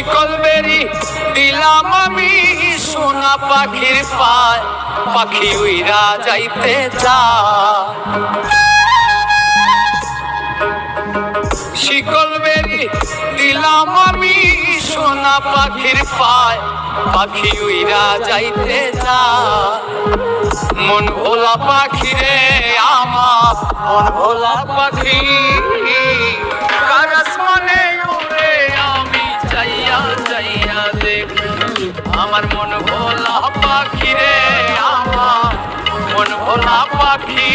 শিকল বেরি দিলাম আমি সোনা পাখির পায়, পাখি উইরা যাইতে চায়। শিকল বেরি দিলাম আমি সোনা পাখির পায়, পাখি উইরা যাইতে চায়। মন ভোলা পাখি রে আমার, মন ভোলা পাখি কার আসমানে উড়ে আমি চাইয়া চাইয়া দেখি। আমার মন ভোলা পাখি রে আমার, মন ভোলা পাখি।